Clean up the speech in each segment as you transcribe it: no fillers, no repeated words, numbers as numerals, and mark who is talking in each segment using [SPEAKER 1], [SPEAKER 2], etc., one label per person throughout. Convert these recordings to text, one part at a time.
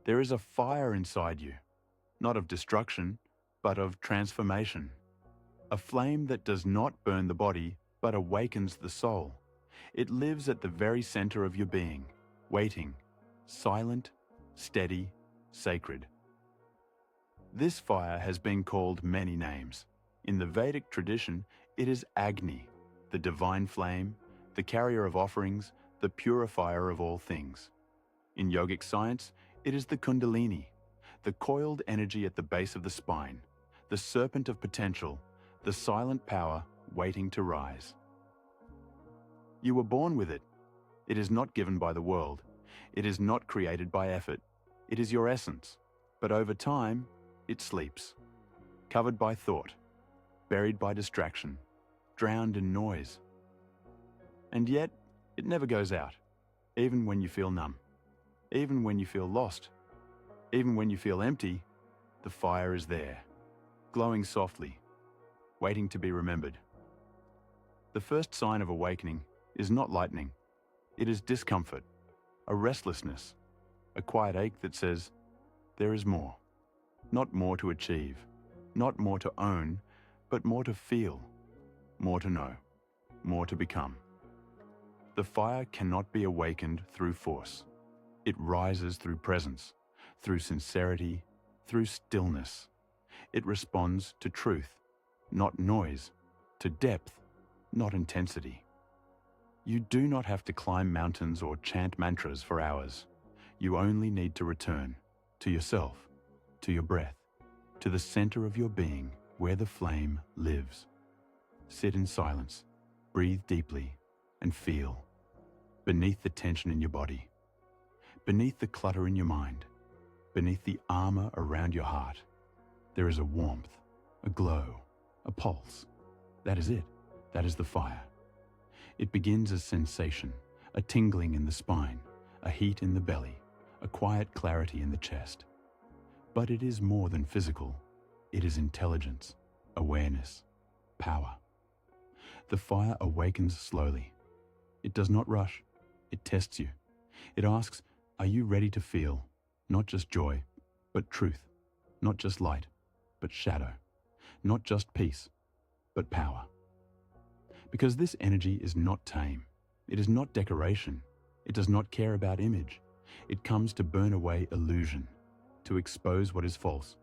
[SPEAKER 1] There is a fire inside you, not of destruction, but of transformation. A flame that does not burn the body, but awakens the soul. It lives at the very center of your being, waiting, silent, steady, sacred. This fire has been called many names. In the Vedic tradition, it is Agni, the divine flame, the carrier of offerings, the purifier of all things. In yogic science, it is the Kundalini, the coiled energy at the base of the spine, the serpent of potential, the silent power waiting to rise. You were born with it. It is not given by the world. It is not created by effort. It is your essence. But over time, it sleeps, covered by thought, buried by distraction, drowned in noise. And yet, it never goes out, even when you feel numb, even when you feel lost, even when you feel empty, the fire is there, glowing softly, waiting to be remembered. The first sign of awakening is not lightning. It is discomfort, a restlessness, a quiet ache that says, there is more. Not more to achieve, not more to own, but more to feel, more to know, more to become. The fire cannot be awakened through force. It rises through presence, through sincerity, through stillness. It responds to truth, not noise, to depth, not intensity. You do not have to climb mountains or chant mantras for hours. You only need to return to yourself, to your breath, to the center of your being where the flame lives. Sit in silence, breathe deeply, and feel. Beneath the tension in your body, beneath the clutter in your mind, beneath the armor around your heart, there is a warmth, a glow, a pulse. That is it. That is the fire. It begins as sensation, a tingling in the spine, a heat in the belly, a quiet clarity in the chest. But it is more than physical. It is intelligence, awareness, power. The fire awakens slowly. It does not rush. It tests you. It asks, are you ready to feel not just joy, but truth, not just light, but shadow, not just peace, but power? Because this energy is not tame. It is not decoration. It does not care about image. It comes to burn away illusion, to expose what is false,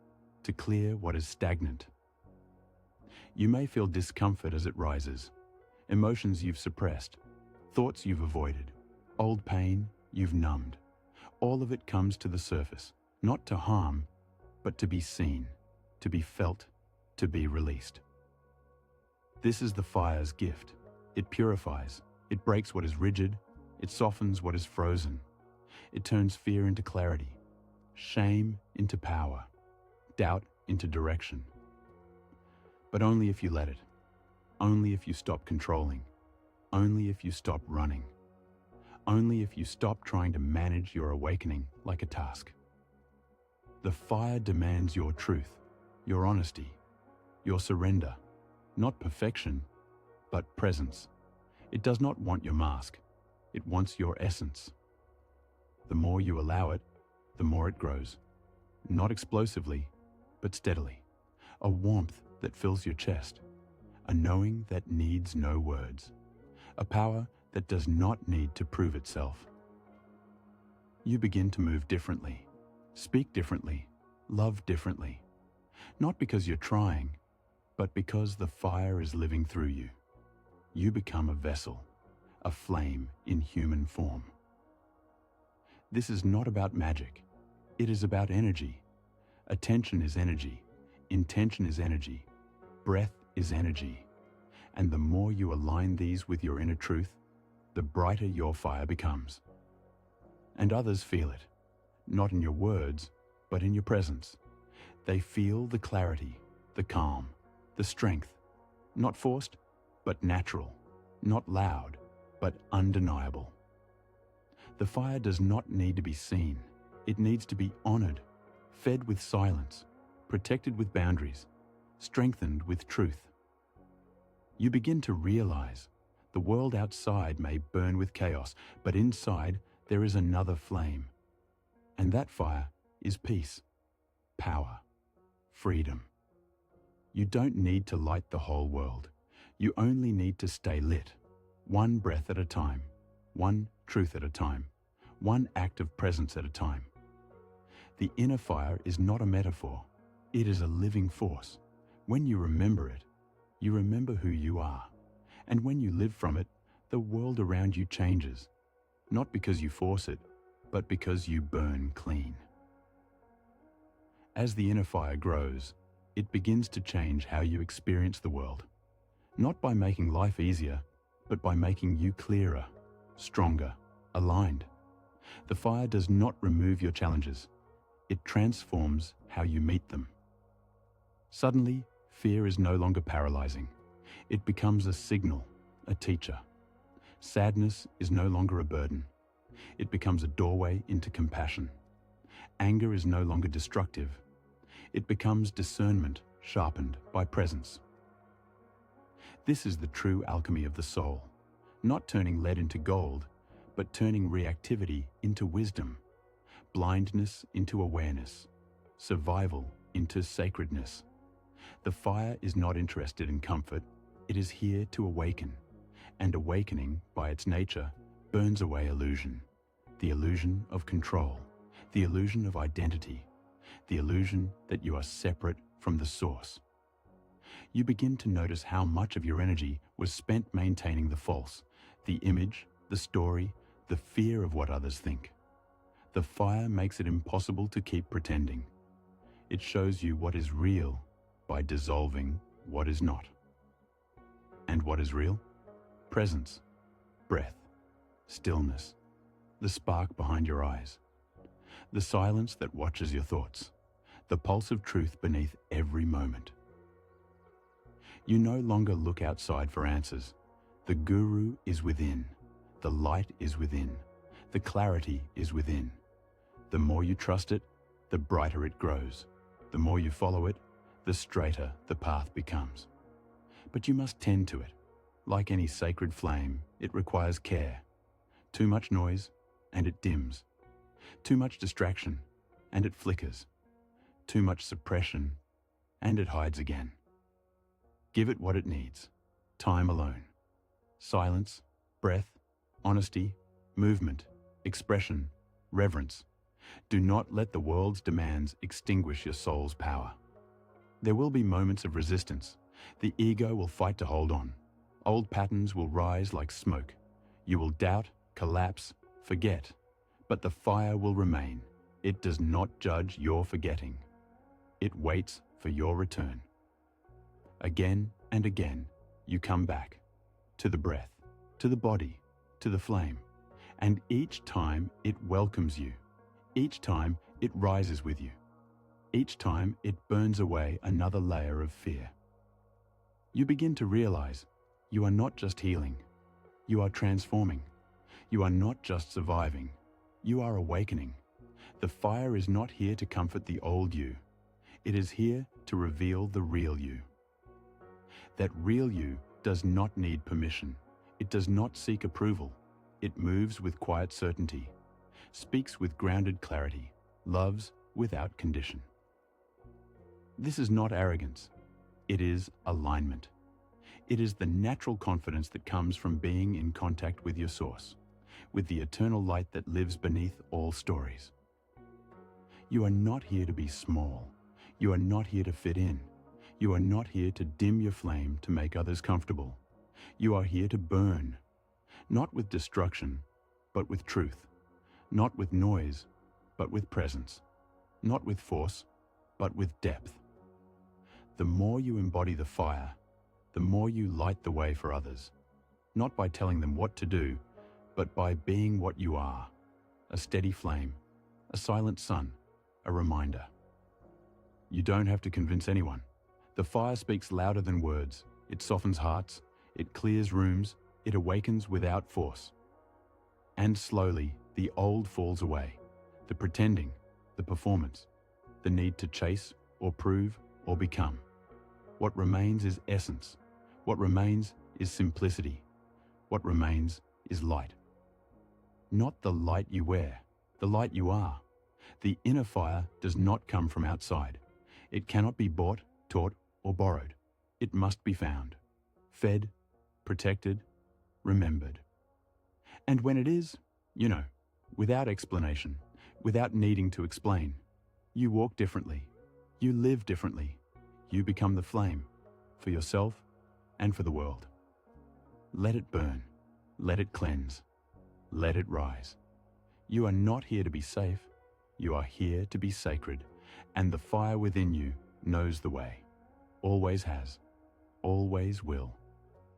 [SPEAKER 1] to clear what is stagnant. You may feel discomfort as it rises, emotions you've suppressed, thoughts you've avoided, old pain you've numbed. All of it comes to the surface, not to harm, but to be seen, to be felt, to be released. This is the fire's gift. It purifies. It breaks what is rigid. It softens what is frozen. It turns fear into clarity, shame into power, doubt into direction. But only if you let it. Only if you stop controlling. Only if you stop running. Only if you stop trying to manage your awakening like a task. The fire demands your truth, your honesty, your surrender, not perfection, but presence. It does not want your mask. It wants your essence. The more you allow it, the more it grows. Not explosively, but steadily. A warmth that fills your chest. A knowing that needs no words. A power that does not need to prove itself. You begin to move differently, speak differently, love differently. Not because you're trying, but because the fire is living through you. You become a vessel, a flame in human form. This is not about magic. It is about energy. Attention is energy. Intention is energy. Breath is energy. And the more you align these with your inner truth, the brighter your fire becomes. And others feel it, not in your words, but in your presence. They feel the clarity, the calm, the strength, not forced, but natural, not loud, but undeniable. The fire does not need to be seen. It needs to be honored, fed with silence, protected with boundaries, strengthened with truth. You begin to realize the world outside may burn with chaos, but inside there is another flame. And that fire is peace, power, freedom. You don't need to light the whole world. You only need to stay lit, one breath at a time, one truth at a time, one act of presence at a time. The inner fire is not a metaphor. It is a living force. When you remember it, you remember who you are. And when you live from it, the world around you changes, not because you force it, but because you burn clean. As the inner fire grows, it begins to change how you experience the world, not by making life easier, but by making you clearer, stronger, aligned. The fire does not remove your challenges. It transforms how you meet them. Suddenly, fear is no longer paralyzing. It becomes a signal, a teacher. Sadness is no longer a burden. It becomes a doorway into compassion. Anger is no longer destructive. It becomes discernment sharpened by presence. This is the true alchemy of the soul, not turning lead into gold, but turning reactivity into wisdom, blindness into awareness, survival into sacredness. The fire is not interested in comfort. It is here to awaken, and awakening, by its nature, burns away illusion, the illusion of control, the illusion of identity, the illusion that you are separate from the source. You begin to notice how much of your energy was spent maintaining the false, the image, the story, the fear of what others think. The fire makes it impossible to keep pretending. It shows you what is real by dissolving what is not. And what is real? Presence, breath, stillness, the spark behind your eyes, the silence that watches your thoughts, the pulse of truth beneath every moment. You no longer look outside for answers. The guru is within. The light is within. The clarity is within. The more you trust it, the brighter it grows. The more you follow it, the straighter the path becomes. But you must tend to it. Like any sacred flame, it requires care. Too much noise, and it dims. Too much distraction, and it flickers. Too much suppression, and it hides again. Give it what it needs. Time alone. Silence, breath, honesty, movement, expression, reverence. Do not let the world's demands extinguish your soul's power. There will be moments of resistance. The ego will fight to hold on. Old patterns will rise like smoke. You will doubt, collapse, forget. But the fire will remain. It does not judge your forgetting. It waits for your return. Again and again, you come back to the breath, to the body, to the flame. And each time it welcomes you. Each time it rises with you. Each time it burns away another layer of fear. You begin to realize you are not just healing. You are transforming. You are not just surviving. You are awakening. The fire is not here to comfort the old you. It is here to reveal the real you. That real you does not need permission. It does not seek approval. It moves with quiet certainty, speaks with grounded clarity, loves without condition. This is not arrogance. It is alignment. It is the natural confidence that comes from being in contact with your source, with the eternal light that lives beneath all stories. You are not here to be small. You are not here to fit in. You are not here to dim your flame to make others comfortable. You are here to burn, not with destruction, but with truth, not with noise, but with presence, not with force, but with depth. The more you embody the fire, the more you light the way for others, not by telling them what to do, but by being what you are, a steady flame, a silent sun, a reminder. You don't have to convince anyone. The fire speaks louder than words. It softens hearts, it clears rooms, it awakens without force. And slowly, the old falls away, the pretending, the performance, the need to chase or prove or become. What remains is essence. What remains is simplicity. What remains is light. Not the light you wear, the light you are. The inner fire does not come from outside. It cannot be bought, taught, or borrowed. It must be found, fed, protected, remembered. And when it is, without explanation, without needing to explain, you walk differently, you live differently, you become the flame for yourself and for the world. Let it burn, let it cleanse, let it rise. You are not here to be safe, you are here to be sacred, and the fire within you knows the way, always has, always will.